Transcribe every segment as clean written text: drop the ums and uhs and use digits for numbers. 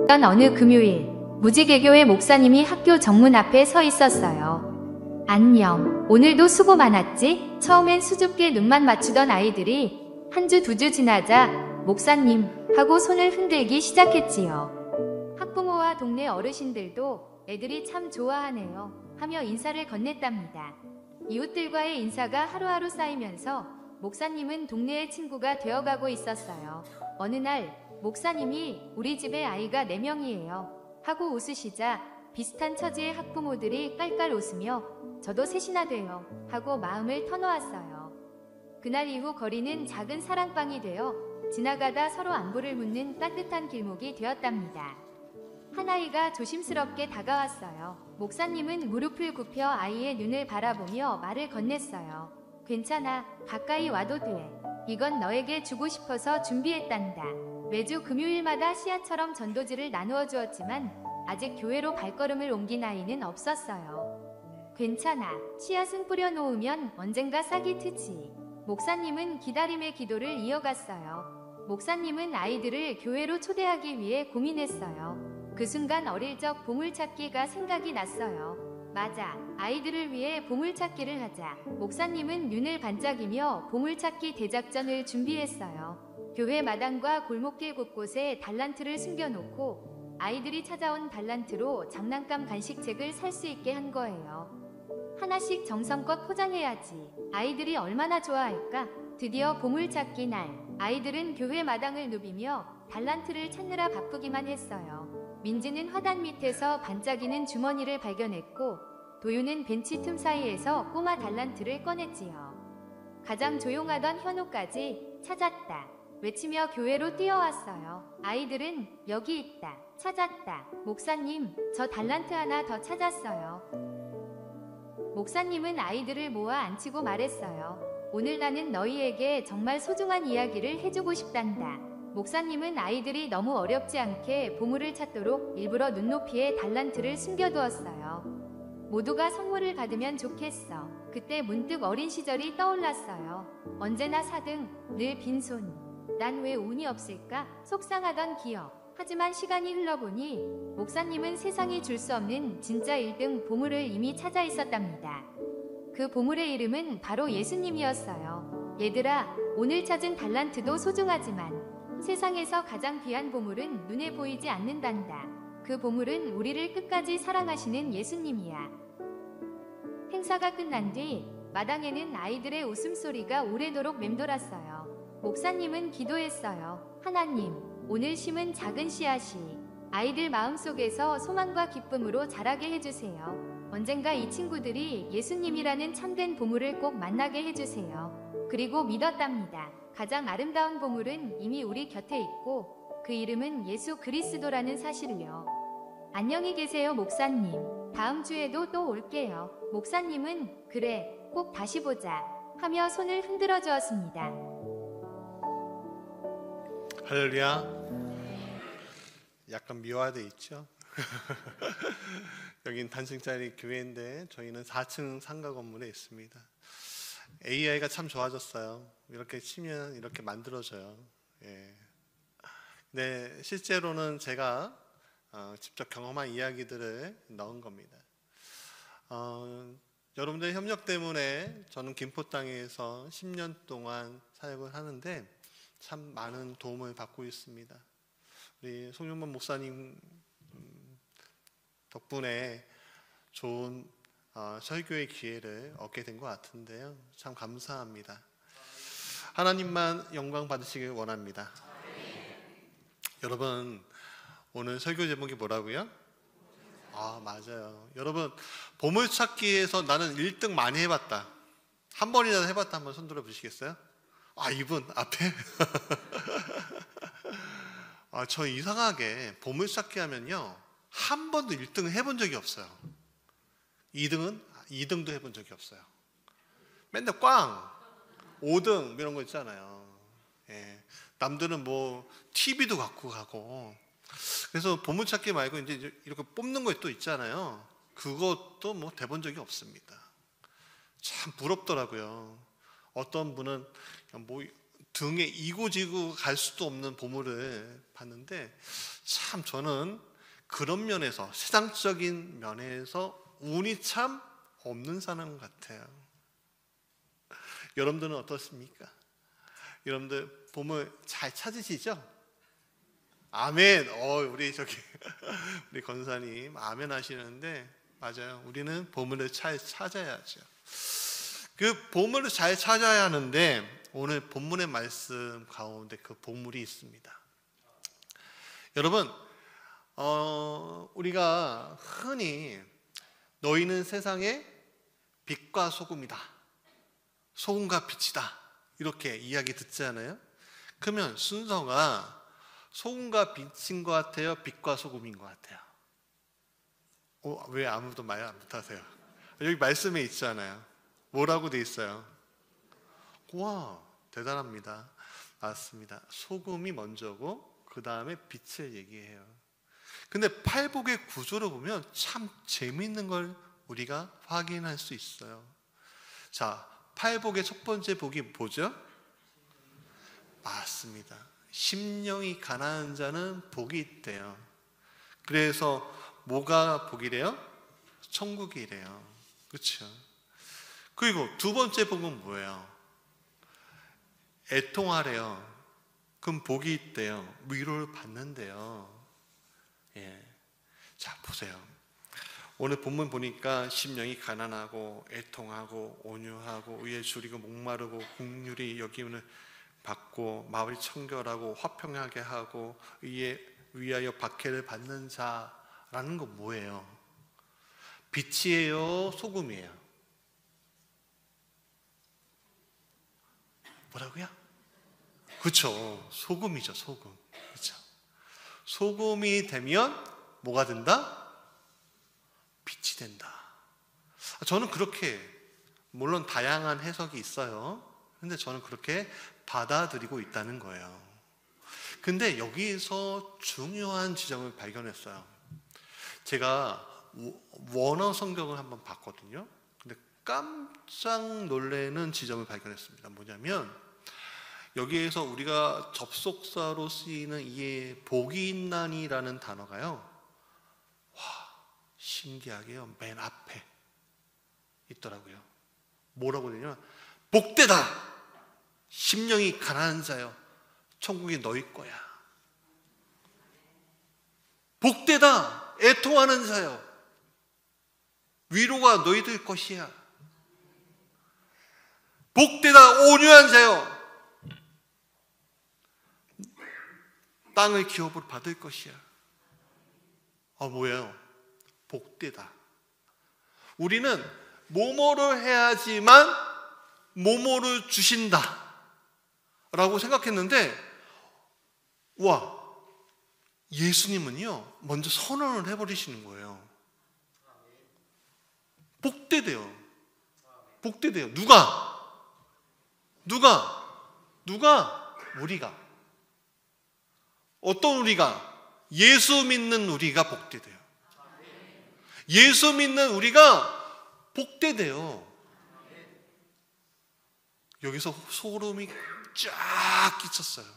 어느 금요일, 무지개교회 목사님이 학교 정문 앞에 서 있었어요. 안녕. 오늘도 수고 많았지? 처음엔 수줍게 눈만 맞추던 아이들이 한 주, 두 주 지나자 목사님 하고 손을 흔들기 시작했지요. 학부모와 동네 어르신들도 애들이 참 좋아하네요 하며 인사를 건넸답니다. 이웃들과의 인사가 하루하루 쌓이면서 목사님은 동네의 친구가 되어가고 있었어요. 어느 날 목사님이 우리 집에 아이가 4명이에요 하고 웃으시자 비슷한 처지의 학부모들이 깔깔 웃으며 저도 셋이나 돼요 하고 마음을 터놓았어요. 그날 이후 거리는 작은 사랑방이 되어 지나가다 서로 안부를 묻는 따뜻한 길목이 되었답니다. 한 아이가 조심스럽게 다가왔어요. 목사님은 무릎을 굽혀 아이의 눈을 바라보며 말을 건넸어요. 괜찮아, 가까이 와도 돼. 이건 너에게 주고 싶어서 준비했단다. 매주 금요일마다 씨앗처럼 전도지를 나누어 주었지만 아직 교회로 발걸음을 옮긴 아이는 없었어요. 괜찮아, 씨앗은 뿌려놓으면 언젠가 싹이 트지. 목사님은 기다림의 기도를 이어갔어요. 목사님은 아이들을 교회로 초대하기 위해 고민했어요. 그 순간 어릴 적 보물찾기가 생각이 났어요. 맞아, 아이들을 위해 보물찾기를 하자. 목사님은 눈을 반짝이며 보물찾기 대작전을 준비했어요. 교회 마당과 골목길 곳곳에 달란트를 숨겨놓고 아이들이 찾아온 달란트로 장난감 간식책을 살 수 있게 한 거예요. 하나씩 정성껏 포장해야지. 아이들이 얼마나 좋아할까? 드디어 보물찾기 날, 아이들은 교회 마당을 누비며 달란트를 찾느라 바쁘기만 했어요. 민지는 화단 밑에서 반짝이는 주머니를 발견했고 도유는 벤치 틈 사이에서 꼬마 달란트를 꺼냈지요. 가장 조용하던 현우까지 찾았다 외치며 교회로 뛰어왔어요. 아이들은 여기 있다, 찾았다. 목사님, 저 달란트 하나 더 찾았어요. 목사님은 아이들을 모아 앉히고 말했어요. 오늘 나는 너희에게 정말 소중한 이야기를 해주고 싶단다. 목사님은 아이들이 너무 어렵지 않게 보물을 찾도록 일부러 눈높이에 달란트를 숨겨두었어요. 모두가 선물을 받으면 좋겠어. 그때 문득 어린 시절이 떠올랐어요. 언제나 4등, 늘 빈손. 난 왜 운이 없을까? 속상하던 기억. 하지만 시간이 흘러보니 목사님은 세상이 줄 수 없는 진짜 1등 보물을 이미 찾아 있었답니다. 그 보물의 이름은 바로 예수님이었어요. 얘들아, 오늘 찾은 달란트도 소중하지만 세상에서 가장 귀한 보물은 눈에 보이지 않는단다. 그 보물은 우리를 끝까지 사랑하시는 예수님이야. 행사가 끝난 뒤 마당에는 아이들의 웃음소리가 오래도록 맴돌았어요. 목사님은 기도했어요. 하나님, 오늘 심은 작은 씨앗이 아이들 마음속에서 소망과 기쁨으로 자라게 해주세요. 언젠가 이 친구들이 예수님이라는 참된 보물을 꼭 만나게 해주세요. 그리고 믿었답니다. 가장 아름다운 보물은 이미 우리 곁에 있고 그 이름은 예수 그리스도라는 사실을요. 안녕히 계세요, 목사님. 다음 주에도 또 올게요. 목사님은 그래, 꼭 다시 보자 하며 손을 흔들어 주었습니다. 할렐루야. 약간 미화돼 있죠? 여긴 단층짜리 교회인데 저희는 4층 상가 건물에 있습니다. AI가 참 좋아졌어요. 이렇게 치면 이렇게 만들어져요. 예. 네, 실제로는 제가 직접 경험한 이야기들을 넣은 겁니다. 여러분들의 협력 때문에 저는 김포 땅에서 10년 동안 사역을 하는데 참 많은 도움을 받고 있습니다. 우리 송윤범 목사님 덕분에 좋은 설교의 기회를 얻게 된 것 같은데요. 참 감사합니다. 하나님만 영광 받으시길 원합니다. 여러분, 오늘 설교 제목이 뭐라고요? 맞아요. 여러분, 보물찾기에서 나는 1등 많이 해봤다. 한 번이라도 해봤다. 한번 손 들어 보시겠어요? 이분 앞에 저 이상하게 보물찾기 하면요 한 번도 1등을 해본 적이 없어요. 2등도 해본 적이 없어요. 맨날 꽝 5등 이런 거 있잖아요. 예. 남들은 뭐 TV도 갖고 가고. 그래서 보물찾기 말고 이제 이렇게 뽑는 거 또 있잖아요. 그것도 뭐 돼본 적이 없습니다. 참 부럽더라고요. 어떤 분은 뭐 등에 이고지고 갈 수도 없는 보물을 봤는데 참 저는 그런 면에서 세상적인 면에서 운이 참 없는 사람 같아요. 여러분들은 어떻습니까? 여러분들 보물 잘 찾으시죠? 아멘. 우리 우리 권사님 아멘 하시는데 맞아요. 우리는 보물을 잘 찾아야죠. 그 보물을 잘 찾아야 하는데 오늘 본문의 말씀 가운데 그 보물이 있습니다. 여러분, 우리가 흔히 너희는 세상의 빛과 소금이다, 소금과 빛이다 이렇게 이야기 듣잖아요. 그러면 순서가 소금과 빛인 것 같아요? 빛과 소금인 것 같아요? 왜 아무도 말 못하세요? 여기 말씀에 있잖아요. 뭐라고 돼 있어요? 와, 대단합니다. 맞습니다. 소금이 먼저고 그 다음에 빛을 얘기해요. 근데 팔복의 구조를 보면 참 재미있는 걸 우리가 확인할 수 있어요. 자, 팔복의 첫 번째 복이 뭐죠? 맞습니다. 심령이 가난한 자는 복이 있대요. 그래서 뭐가 복이래요? 천국이래요. 그렇죠? 그리고 두 번째 복은 뭐예요? 애통하래요. 그럼 복이 있대요. 위로를 받는데요. 자, 보세요. 오늘 본문 보니까 심령이 가난하고 애통하고 온유하고 의에 줄이고 목마르고 긍휼히 여김을 받고 마을이 청결하고 화평하게 하고 의에 위하여 박해를 받는 자라는 거 뭐예요? 빛이에요? 소금이에요? 뭐라고요? 그렇죠. 소금이죠. 소금. 그렇죠. 소금이 되면 뭐가 된다? 빛이 된다. 저는 그렇게, 물론 다양한 해석이 있어요. 근데 저는 그렇게 받아들이고 있다는 거예요. 근데 여기서 중요한 지점을 발견했어요. 제가 원어 성경을 한번 봤거든요. 근데 깜짝 놀라는 지점을 발견했습니다. 뭐냐면 여기에서 우리가 접속사로 쓰이는 이 복이 있나니라는 단어가요, 와, 신기하게요, 맨 앞에 있더라고요. 뭐라고 되냐면 복되다, 심령이 가난한 자여, 천국이 너희 거야. 복되다, 애통하는 자여, 위로가 너희들 것이야. 복되다, 온유한 자여, 땅을 기업으로 받을 것이야. 뭐예요? 복되다. 우리는 뭐뭐를 해야지만 뭐뭐를 주신다 라고 생각했는데, 와, 예수님은요 먼저 선언을 해버리시는 거예요. 복되대요. 복되대요. 누가? 우리가. 어떤 우리가? 예수 믿는 우리가 복되대요. 예수 믿는 우리가 복되대요. 여기서 소름이 쫙 끼쳤어요.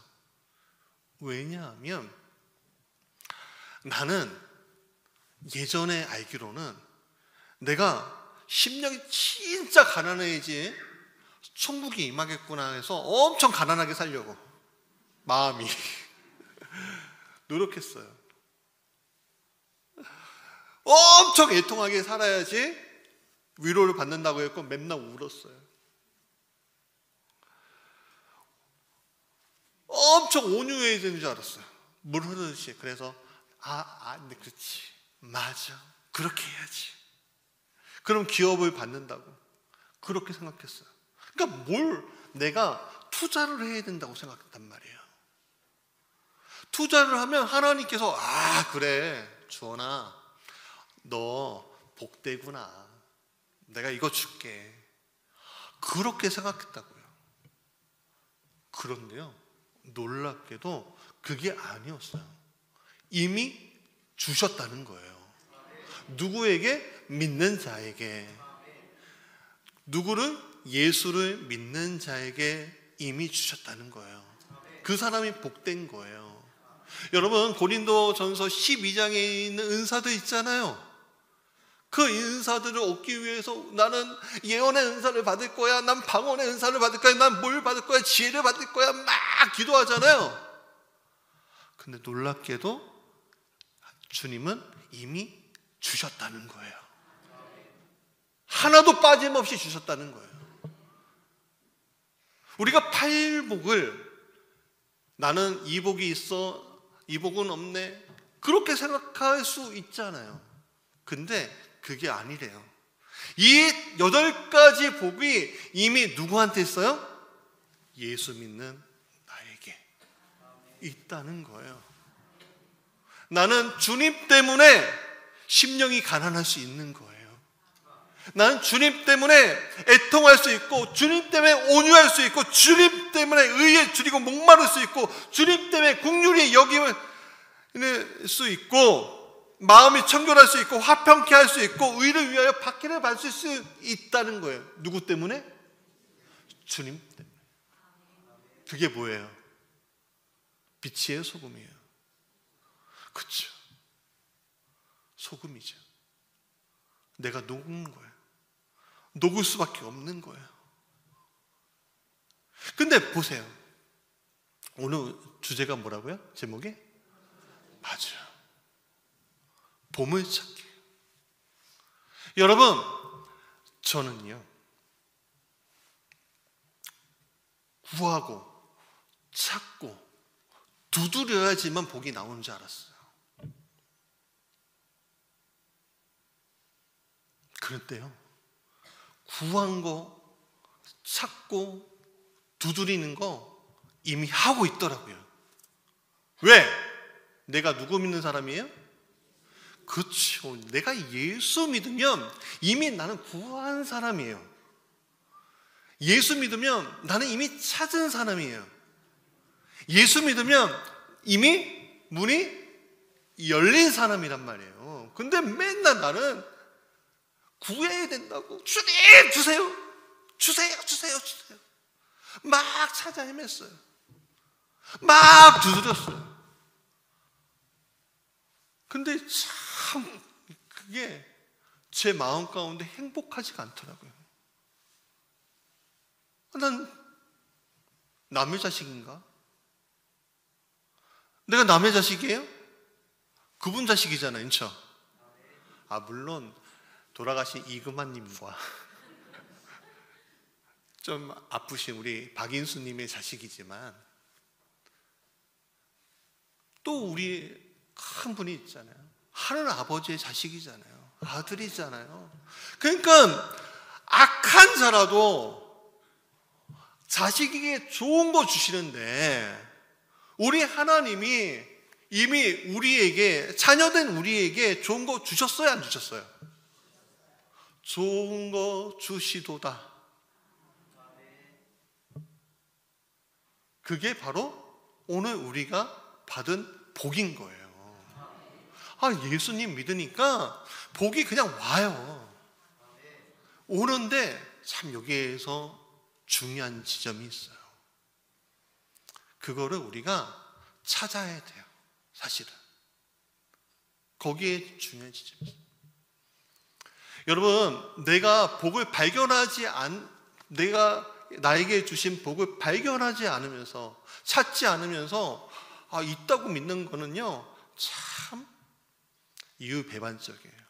왜냐하면 나는 예전에 알기로는 내가 심령이 진짜 가난해야지 천국이 임하겠구나 해서 엄청 가난하게 살려고 마음이 노력했어요. 엄청 애통하게 살아야지 위로를 받는다고 했고 맨날 울었어요. 엄청 온유해야 되는 줄 알았어요. 물 흐르듯이. 그래서 근데 그렇지, 맞아, 그렇게 해야지. 그럼 기업을 받는다고 그렇게 생각했어요. 그러니까 뭘 내가 투자를 해야 된다고 생각했단 말이에요. 투자를 하면 하나님께서 그래 주원아, 너 복되구나, 내가 이거 줄게, 그렇게 생각했다고요. 그런데요, 놀랍게도 그게 아니었어요. 이미 주셨다는 거예요. 누구에게? 믿는 자에게. 누구를? 예수를 믿는 자에게 이미 주셨다는 거예요. 그 사람이 복된 거예요. 여러분, 고린도전서 12장에 있는 은사들 있잖아요. 그 은사들을 얻기 위해서 나는 예언의 은사를 받을 거야, 난 방언의 은사를 받을 거야, 난 뭘 받을 거야, 지혜를 받을 거야, 막 기도하잖아요. 근데 놀랍게도 주님은 이미 주셨다는 거예요. 하나도 빠짐없이 주셨다는 거예요. 우리가 팔복을, 나는 이 복이 있어, 이 복은 없네, 그렇게 생각할 수 있잖아요. 근데 그게 아니래요. 이 8가지 복이 이미 누구한테 있어요? 예수 믿는 나에게 있다는 거예요. 나는 주님 때문에 심령이 가난할 수 있는 거예요. 나는 주님 때문에 애통할 수 있고, 주님 때문에 온유할 수 있고, 주님 때문에 의에 줄이고 목마를 수 있고, 주님 때문에 긍휼히 여김을 수 있고, 마음이 청결할 수 있고, 화평케 할 수 있고, 의를 위하여 박해를 받을 수 있다는 거예요. 누구 때문에? 주님 때문에. 그게 뭐예요? 빛이에요, 소금이에요? 그렇죠. 소금이죠. 내가 녹은 거예요. 녹을 수밖에 없는 거예요. 근데 보세요. 오늘 주제가 뭐라고요? 제목이? 맞아요. 봄을 찾기. 여러분, 저는요, 구하고 찾고 두드려야지만 복이 나오는 줄 알았어요. 그런데요, 구한 거, 찾고 두드리는 거 이미 하고 있더라고요. 왜? 내가 누구 믿는 사람이에요? 그렇죠. 내가 예수 믿으면 이미 나는 구한 사람이에요. 예수 믿으면 나는 이미 찾은 사람이에요. 예수 믿으면 이미 문이 열린 사람이란 말이에요. 근데 맨날 나는 구해야 된다고, 주님 주세요, 주세요, 주세요, 주세요, 막 찾아 헤맸어요. 막 두드렸어요. 근데 참 그게 제 마음 가운데 행복하지가 않더라고요. 난 남의 자식인가? 내가 남의 자식이에요? 그분 자식이잖아요, 그렇죠? 물론 돌아가신 이금환님과 좀 아프신 우리 박인수님의 자식이지만, 또 우리 큰 분이 있잖아요. 하늘 아버지의 자식이잖아요. 아들이잖아요. 그러니까 악한 자라도 자식에게 좋은 거 주시는데, 우리 하나님이 이미 우리에게, 자녀된 우리에게 좋은 거 주셨어요, 안 주셨어요? 좋은 거 주시도다. 그게 바로 오늘 우리가 받은 복인 거예요. 예수님 믿으니까 복이 그냥 와요. 오는데 참 여기에서 중요한 지점이 있어요. 그거를 우리가 찾아야 돼요. 사실은 거기에 중요한 지점이 있어요. 여러분, 내가 복을 발견하지 내가 나에게 주신 복을 발견하지 않으면서, 찾지 않으면서 있다고 믿는 거는요, 참 이유배반적이에요.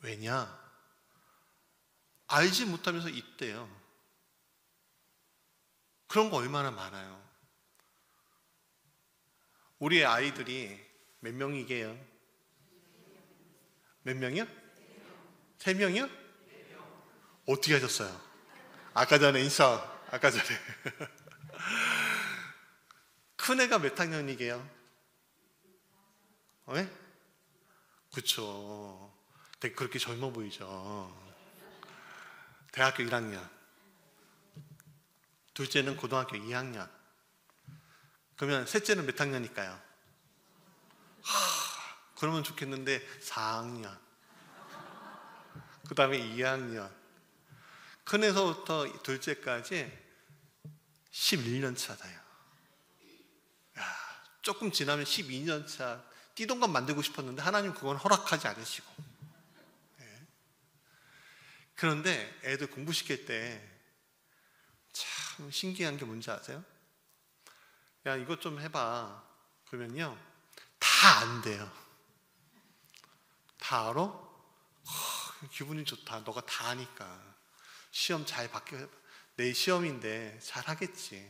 왜냐? 알지 못하면서 있대요. 그런 거 얼마나 많아요. 우리의 아이들이 몇 명이게요? 몇 명이요? 3명이요? 어떻게 하셨어요? 아까 전에 아까 전에 큰애가 몇 학년이게요? 네? 그쵸. 되게 그렇게 젊어 보이죠. 대학교 1학년, 둘째는 고등학교 2학년. 그러면 셋째는 몇 학년일까요? 그러면 좋겠는데 4학년, 그 다음에 2학년, 큰애서부터 둘째까지 11년 차다요. 조금 지나면 12년 차 띠동갑 만들고 싶었는데 하나님 그건 허락하지 않으시고. 그런데 애들 공부시킬 때 참 신기한 게 뭔지 아세요? 야, 이것 좀 해봐. 그러면요, 다 안 돼요. 다 알아? 기분이 좋다. 너가 다 아니까. 시험 잘 받게, 내 시험인데 잘 하겠지.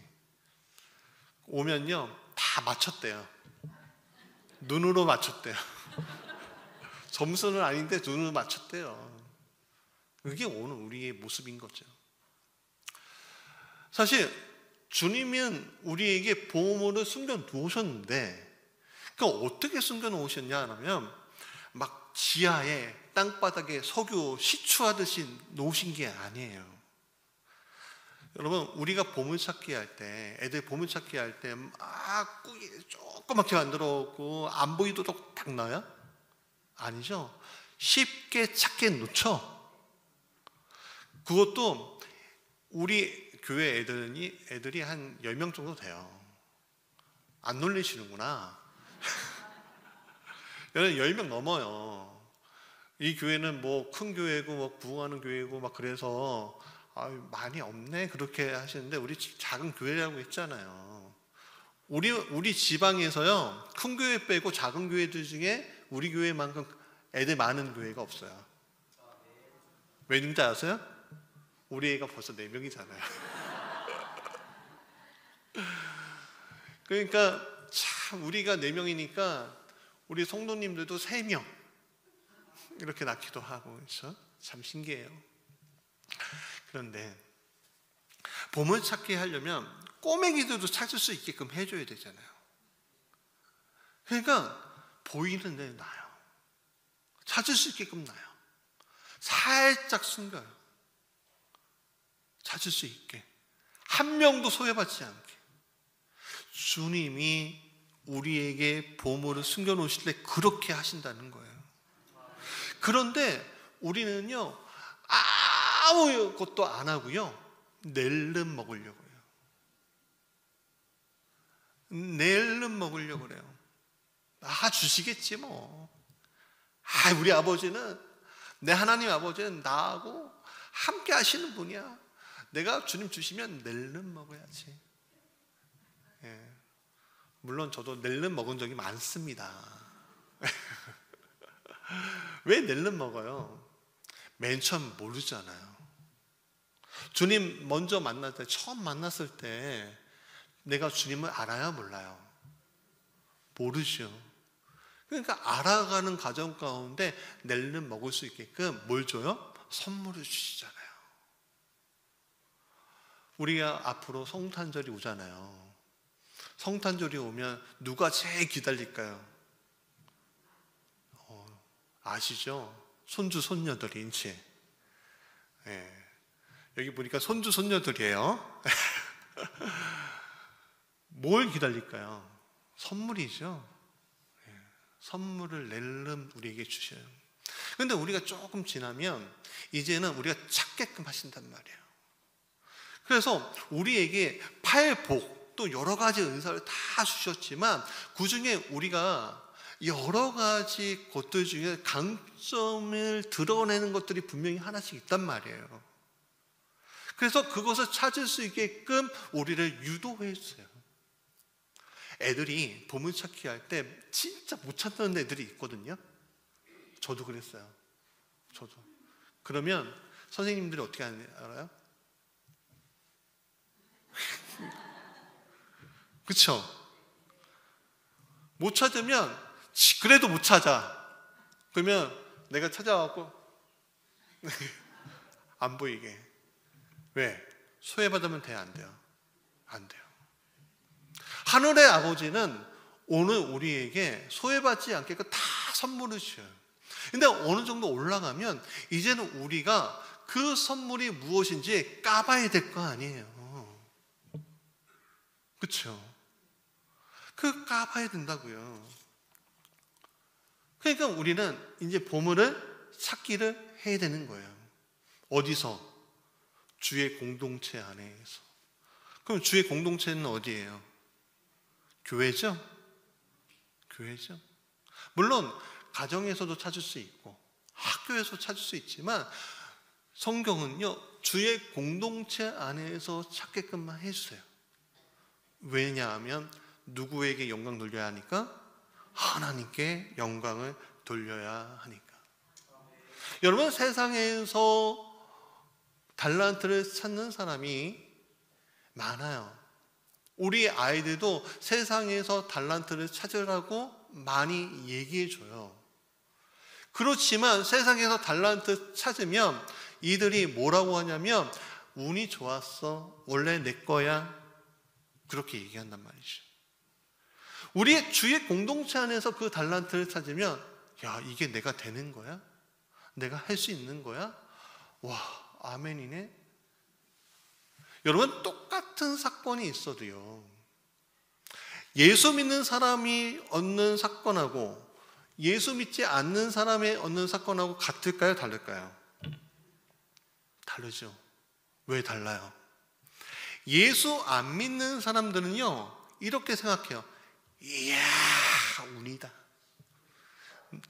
오면요, 다 맞췄대요. 눈으로 맞췄대요. 점수는 아닌데 눈으로 맞췄대요. 그게 오늘 우리의 모습인 거죠. 사실 주님은 우리에게 보물을 숨겨 놓으셨는데, 그러니까 어떻게 숨겨 놓으셨냐 하면 막 지하에 땅바닥에 석유 시추하듯이 놓으신 게 아니에요. 여러분, 우리가 보물찾기 할 때, 애들 보물찾기 할 때 막 조그맣게 만들어 놓고 안 보이도록 딱 놔요? 아니죠. 쉽게 찾게 놓죠. 그것도 우리 교회 애들이 한 10명 정도 돼요. 안 놀리시는구나. 10명 넘어요. 이 교회는 뭐 큰 교회고 뭐 부흥하는 교회고 막 그래서 많이 없네 그렇게 하시는데, 우리 작은 교회라고 했잖아요. 우리 지방에서요, 큰 교회 빼고 작은 교회들 중에 우리 교회만큼 애들 많은 교회가 없어요. 왜인지 아세요? 우리 애가 벌써 4명이잖아요. 그러니까 참 우리가 4명이니까 우리 성도님들도 3명 이렇게 낳기도 하고, 그렇죠? 참 신기해요. 그런데 보물찾기 하려면 꼬맹이들도 찾을 수 있게끔 해줘야 되잖아요. 그러니까 보이는 데 놔요. 찾을 수 있게끔 놔요. 살짝 숨겨요. 찾을 수 있게. 한 명도 소외받지 않게. 주님이 우리에게 보물을 숨겨놓으실 때 그렇게 하신다는 거예요. 그런데 우리는요, 아무것도 안 하고요, 낼름 먹으려고 해요. 낼름 먹으려고 그래요. 주시겠지 뭐. 우리 아버지는, 내 하나님 아버지는 나하고 함께 하시는 분이야. 내가 주님 주시면 낼름 먹어야지. 예. 물론 저도 낼름 먹은 적이 많습니다. 왜 낼름 먹어요? 맨 처음 모르잖아요. 주님 먼저 만날 때, 처음 만났을 때 내가 주님을 알아요, 몰라요? 모르죠. 그러니까 알아가는 과정 가운데 낼름 먹을 수 있게끔 뭘 줘요? 선물을 주시잖아요. 우리가 앞으로 성탄절이 오잖아요. 성탄절이 오면 누가 제일 기다릴까요? 아시죠? 손주 손녀들이 인치. 예. 여기 보니까 손주 손녀들이에요. 뭘 기다릴까요? 선물이죠. 예. 선물을 낼름 우리에게 주셔요. 그런데 우리가 조금 지나면 이제는 우리가 찾게끔 하신단 말이에요. 그래서 우리에게 팔복, 또 여러 가지 은사를 다 주셨지만 그 중에 우리가 여러 가지 것들 중에 강점을 드러내는 것들이 분명히 하나씩 있단 말이에요. 그래서 그것을 찾을 수 있게끔 우리를 유도해 주세요. 애들이 보물찾기 할 때 진짜 못 찾는 애들이 있거든요. 저도 그랬어요. 저도. 그러면 선생님들이 어떻게 하는지 알아요? 그쵸? 못 찾으면 그래도 못 찾아. 그러면 내가 찾아와갖고 안 보이게. 왜? 소외받으면 돼요, 안 돼요? 안 돼요. 하늘의 아버지는 오늘 우리에게 소외받지 않게끔 다 선물을 주셔요. 근데 어느 정도 올라가면 이제는 우리가 그 선물이 무엇인지 까봐야 될 거 아니에요. 그렇죠? 그 까봐야 된다고요. 그러니까 우리는 이제 보물을 찾기를 해야 되는 거예요. 어디서? 주의 공동체 안에서. 그럼 주의 공동체는 어디예요? 교회죠? 교회죠. 물론 가정에서도 찾을 수 있고 학교에서 찾을 수 있지만 성경은요, 주의 공동체 안에서 찾게끔만 해주세요. 왜냐하면 누구에게 영광 돌려야 하니까? 하나님께 영광을 돌려야 하니까. 여러분, 세상에서 달란트를 찾는 사람이 많아요. 우리 아이들도 세상에서 달란트를 찾으라고 많이 얘기해줘요. 그렇지만 세상에서 달란트 찾으면 이들이 뭐라고 하냐면 운이 좋았어, 원래 내 거야, 그렇게 얘기한단 말이죠. 우리 주의 공동체 안에서 그 달란트를 찾으면 야, 이게 내가 되는 거야? 내가 할 수 있는 거야? 와, 아멘이네. 여러분, 똑같은 사건이 있어도요, 예수 믿는 사람이 얻는 사건하고 예수 믿지 않는 사람이 얻는 사건하고 같을까요? 다를까요? 다르죠. 왜 달라요? 예수 안 믿는 사람들은요, 이렇게 생각해요. 이야, 운이다,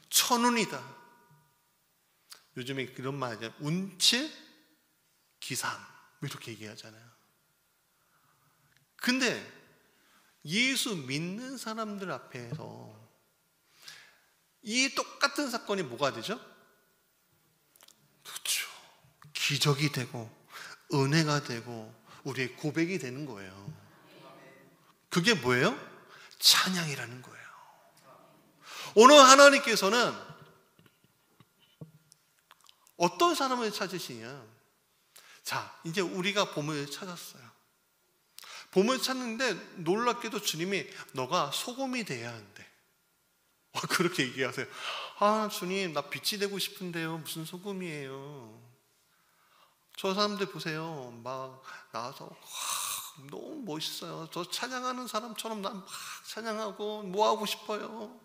천운이다. 요즘에 그런 말 하잖아요. 운칠 기삼, 이렇게 얘기하잖아요. 근데 예수 믿는 사람들 앞에서 이 똑같은 사건이 뭐가 되죠? 그렇죠. 기적이 되고 은혜가 되고 우리의 고백이 되는 거예요. 그게 뭐예요? 찬양이라는 거예요. 오늘 하나님께서는 어떤 사람을 찾으시냐? 자, 이제 우리가 보물을 찾았어요. 보물을 찾는데 놀랍게도 주님이 너가 소금이 돼야 한대. 그렇게 얘기하세요. 아, 주님, 나 빛이 되고 싶은데요. 무슨 소금이에요? 저 사람들 보세요. 막 나와서 너무 멋있어요. 저 찬양하는 사람처럼 난 막 찬양하고 뭐 하고 싶어요.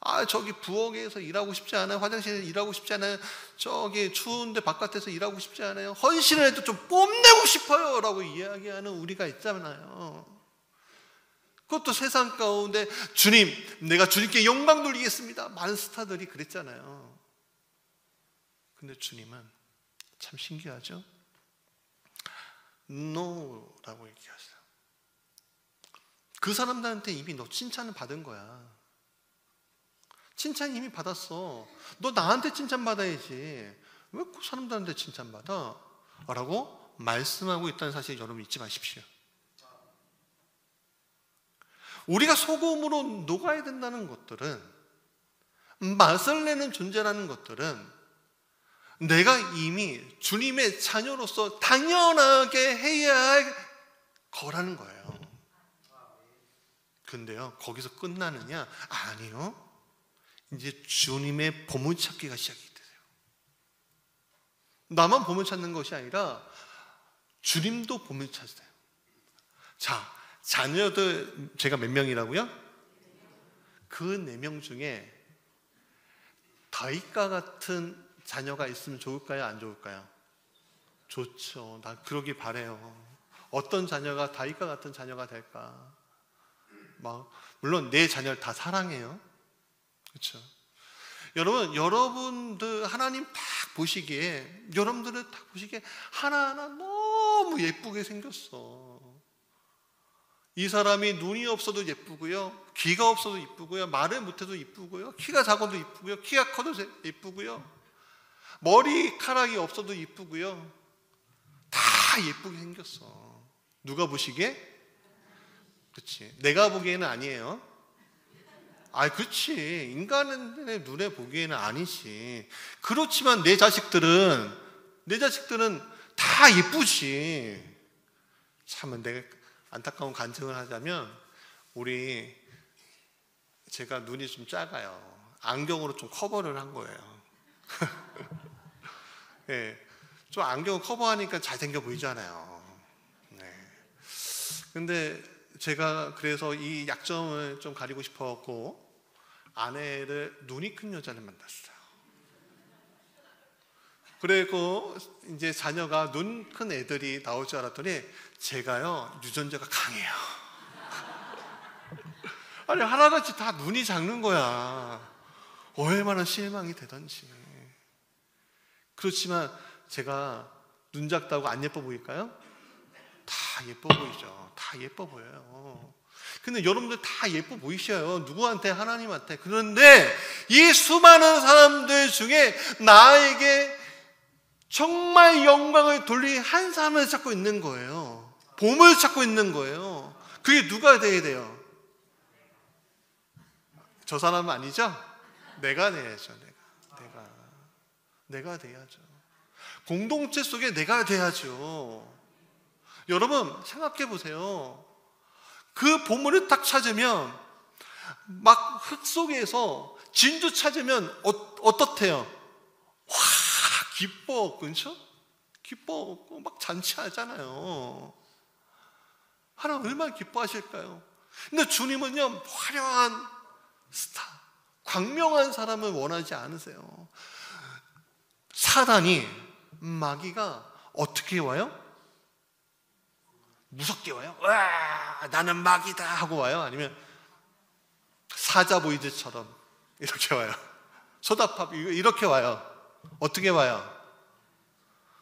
아, 저기 부엌에서 일하고 싶지 않아요. 화장실에서 일하고 싶지 않아요. 저기 추운데 바깥에서 일하고 싶지 않아요. 헌신을 해도 좀 뽐내고 싶어요 라고 이야기하는 우리가 있잖아요. 그것도 세상 가운데 주님, 내가 주님께 영광 돌리겠습니다. 많은 스타들이 그랬잖아요. 근데 주님은 참 신기하죠? No 라고 얘기하세요. 그 사람들한테 이미 너 칭찬을 받은 거야. 칭찬 이미 받았어. 너 나한테 칭찬받아야지. 왜 그 사람들한테 칭찬받아? 라고 말씀하고 있다는 사실 여러분 잊지 마십시오. 우리가 소금으로 녹아야 된다는 것들은, 맛을 내는 존재라는 것들은 내가 이미 주님의 자녀로서 당연하게 해야 할 거라는 거예요. 근데요, 거기서 끝나느냐? 아니요. 이제 주님의 보물찾기가 시작이 되세요. 나만 보물찾는 것이 아니라 주님도 보물찾으세요. 자, 자녀들 제가 몇 명이라고요? 그 4명 중에 다윗과 같은 자녀가 있으면 좋을까요? 안 좋을까요? 좋죠. 난 그러길 바라요. 어떤 자녀가 다윗과 같은 자녀가 될까? 물론 내 자녀를 다 사랑해요. 그렇죠? 여러분들 하나님 딱 보시기에, 여러분들을 딱 보시기에 하나하나 너무 예쁘게 생겼어. 이 사람이 눈이 없어도 예쁘고요, 귀가 없어도 예쁘고요, 말을 못해도 예쁘고요, 키가 작아도 예쁘고요, 키가 커도 예쁘고요, 머리카락이 없어도 예쁘고요, 다 예쁘게 생겼어. 누가 보시기에? 그렇지. 내가 보기에는 아니에요. 그렇지. 인간의 눈에 보기에는 아니지. 그렇지만 내 자식들은 다 예쁘지. 참, 내가 안타까운 간증을 하자면, 제가 눈이 좀 작아요. 안경으로 좀 커버를 한 거예요. 네, 좀 안경 커버하니까 잘생겨 보이잖아요. 네. 근데 제가 그래서 이 약점을 좀 가리고 싶었고, 아내를 눈이 큰 여자를 만났어요. 그리고 이제 자녀가 눈 큰 애들이 나올 줄 알았더니 제가요 유전자가 강해요. 아니 하나같이 다 눈이 작는 거야. 얼마나 실망이 되던지. 그렇지만 제가 눈 작다고 안 예뻐 보일까요? 다 예뻐 보이죠. 다 예뻐 보여요. 근데 여러분들 다 예뻐 보이셔요. 누구한테? 하나님한테. 그런데 이 수많은 사람들 중에 나에게 정말 영광을 돌린 한 사람을 찾고 있는 거예요. 봄을 찾고 있는 거예요. 그게 누가 돼야 돼요? 저 사람은 아니죠? 내가 돼야죠. 내가 돼야죠. 공동체 속에 내가 돼야죠. 여러분 생각해 보세요. 그 보물을 딱 찾으면 막 흙 속에서 진주 찾으면 어떻대요? 와 기뻐, 그렇죠? 기뻐, 막 잔치하잖아요. 하나님 얼마나 기뻐하실까요? 근데 주님은요 화려한 스타, 광명한 사람을 원하지 않으세요. 사단이, 마귀가 어떻게 와요? 무섭게 와요? 와, 나는 마귀다 하고 와요? 아니면 사자보이즈처럼 이렇게 와요? 소다팝 이렇게 와요? 어떻게 와요?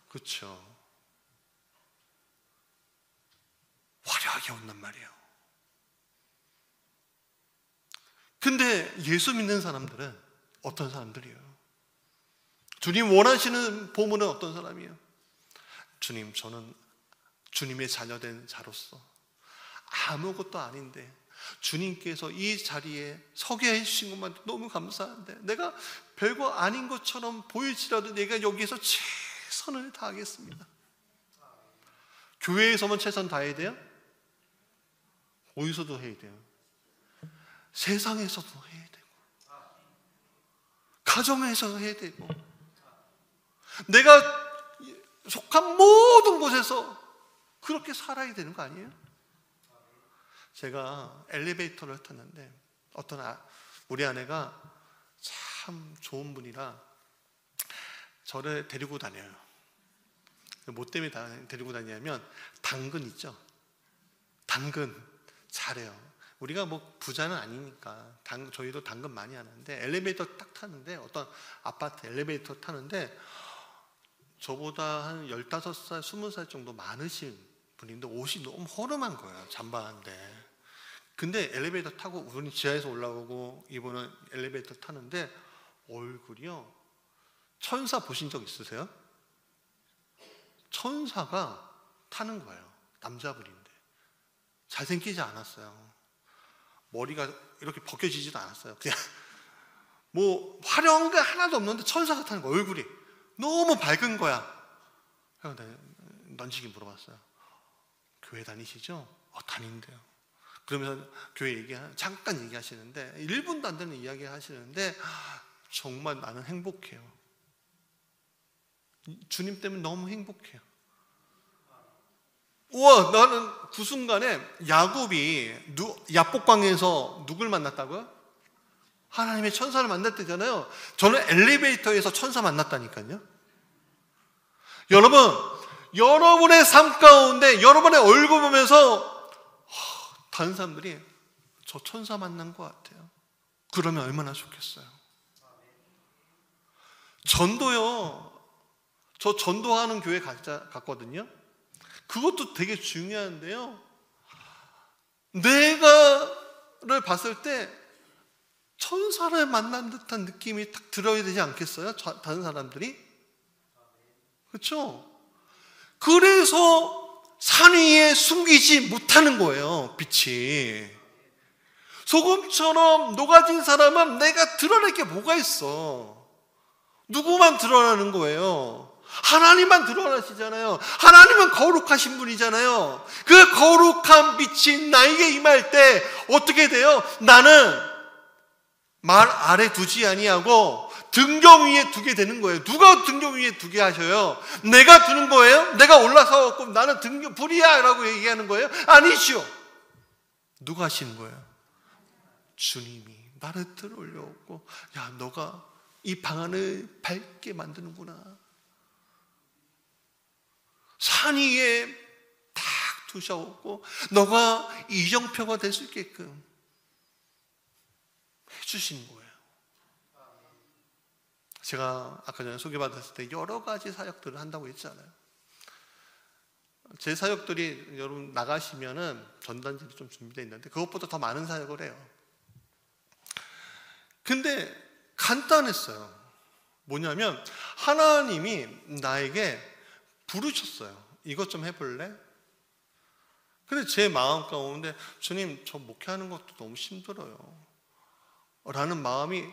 그렇죠. 화려하게 온단 말이에요. 근데 예수 믿는 사람들은 어떤 사람들이에요? 주님 원하시는 보물은 어떤 사람이에요? 주님, 저는 주님의 자녀된 자로서 아무것도 아닌데 주님께서 이 자리에 서게 해주신 것만 너무 감사한데 내가 별거 아닌 것처럼 보일지라도 내가 여기서 최선을 다하겠습니다. 교회에서만 최선 다해야 돼요? 어디서도 해야 돼요? 세상에서도 해야 되고 가정에서 해야 되고 내가 속한 모든 곳에서 그렇게 살아야 되는 거 아니에요? 제가 엘리베이터를 탔는데 어떤 우리 아내가 참 좋은 분이라 저를 데리고 다녀요. 뭐 때문에 데리고 다니냐면 당근 있죠? 당근 잘해요. 우리가 뭐 부자는 아니니까 저희도 당근 많이 하는데 엘리베이터 딱 타는데 어떤 아파트 엘리베이터 타는데 저보다 한 15살, 20살 정도 많으신 분인데 옷이 너무 허름한 거예요. 잠바인데. 근데 엘리베이터 타고 우리 지하에서 올라오고 이분은 엘리베이터 타는데 얼굴이요. 천사 보신 적 있으세요? 천사가 타는 거예요. 남자분인데. 잘생기지 않았어요. 머리가 이렇게 벗겨지지도 않았어요. 그냥 뭐 화려한 게 하나도 없는데 천사가 타는 거예요. 얼굴이. 너무 밝은 거야. 그래서 내가 넌지기 물어봤어요. 교회 다니시죠? 다닌대요. 그러면서 교회 잠깐 얘기하시는데 1분도 안 되는 이야기 하시는데 정말 나는 행복해요. 주님 때문에 너무 행복해요. 우와, 나는 그 순간에 야곱이 야복강에서 누굴 만났다고요? 하나님의 천사를 만났대잖아요. 저는 엘리베이터에서 천사 만났다니까요. 여러분, 여러분의 삶 가운데 여러분의 얼굴 보면서 다른 사람들이 저 천사 만난 것 같아요. 그러면 얼마나 좋겠어요. 전도요. 저 전도하는 교회 갔거든요. 그것도 되게 중요한데요. 내가를 봤을 때 천사를 만난 듯한 느낌이 딱 들어야 되지 않겠어요? 다른 사람들이? 그렇죠? 그래서 산 위에 숨기지 못하는 거예요. 빛이. 소금처럼 녹아진 사람은 내가 드러낼 게 뭐가 있어? 누구만 드러나는 거예요? 하나님만 드러나시잖아요. 하나님은 거룩하신 분이잖아요. 그 거룩한 빛이 나에게 임할 때 어떻게 돼요? 나는 말 아래 두지 아니하고 등경 위에 두게 되는 거예요. 누가 등경 위에 두게 하셔요? 내가 두는 거예요? 내가 올라서 나는 등경 불이야 라고 얘기하는 거예요? 아니죠. 누가 하시는 거예요? 주님이 나를 들어 올려오고 야 너가 이 방안을 밝게 만드는구나. 산 위에 딱 두셔오고 너가 이정표가 될 수 있게끔 해주신 거예요. 제가 아까 전에 소개받았을 때 여러 가지 사역들을 한다고 했잖아요. 제 사역들이 여러분 나가시면은 전단지도 좀 준비되어 있는데 그것보다 더 많은 사역을 해요. 근데 간단했어요. 뭐냐면 하나님이 나에게 부르셨어요. 이것 좀 해볼래? 근데 제 마음 가운데 주님 저 목회하는 것도 너무 힘들어요 라는 마음이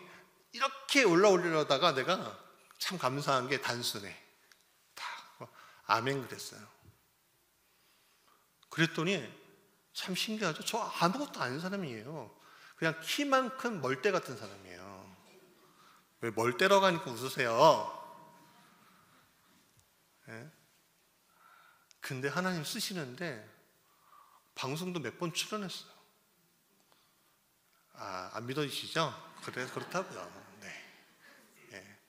이렇게 올라오려다가 내가 참 감사한 게 단순해. 다 아멘 그랬어요. 그랬더니 참 신기하죠. 저 아무것도 아닌 사람이에요. 그냥 키만큼 멀대 같은 사람이에요. 왜 멀대라고 하니까 웃으세요? 네? 근데 하나님 쓰시는데 방송도 몇 번 출연했어요. 안 믿어지시죠? 그렇다고요. 네. 네.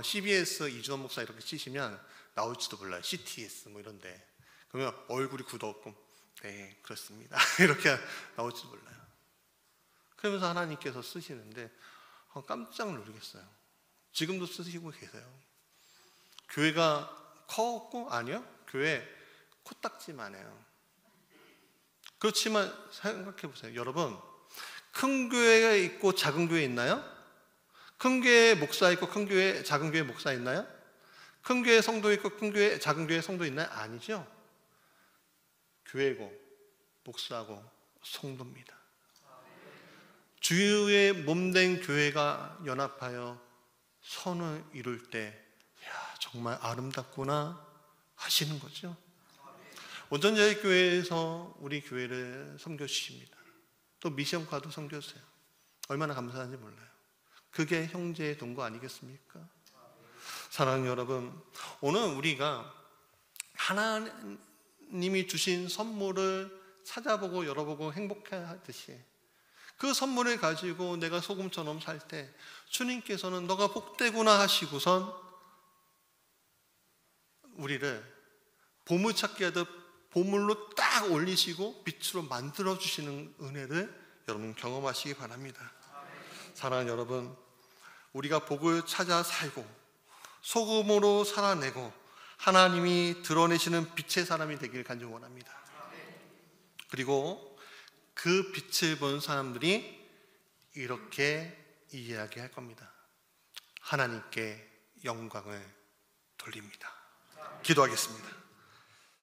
CBS 이준원 목사 이렇게 치시면 나올지도 몰라요. CTS 뭐 이런데. 그러면 얼굴이 굳었고, 네, 그렇습니다. 이렇게 나올지도 몰라요. 그러면서 하나님께서 쓰시는데 깜짝 놀라겠어요. 지금도 쓰시고 계세요. 교회가 컸고 아니요. 교회 코딱지만 해요. 그렇지만 생각해 보세요. 여러분, 큰 교회가 있고 작은 교회 있나요? 큰 교회에 목사 있고 큰 교회에 작은 교회에 목사 있나요? 큰 교회에 성도 있고 큰 교회에 작은 교회에 성도 있나요? 아니죠. 교회고 목사고 성도입니다. 주의 몸된 교회가 연합하여 선을 이룰 때 정말 아름답구나 하시는 거죠. 온전자의 교회에서 우리 교회를 섬겨주십니다. 또 미션과도 섬겨주세요. 얼마나 감사한지 몰라요. 그게 형제의 동거 아니겠습니까? 사랑하는 여러분, 오늘 우리가 하나님이 주신 선물을 찾아보고 열어보고 행복해하듯이 그 선물을 가지고 내가 소금처럼 살 때 주님께서는 너가 복되구나 하시고선 우리를 보물찾기 하듯 보물로 딱 올리시고 빛으로 만들어주시는 은혜를 여러분 경험하시기 바랍니다. 사랑하는 여러분, 우리가 복을 찾아 살고 소금으로 살아내고 하나님이 드러내시는 빛의 사람이 되길 간절히 원합니다. 그리고 그 빛을 본 사람들이 이렇게 이야기할 겁니다. 하나님께 영광을 돌립니다. 기도하겠습니다.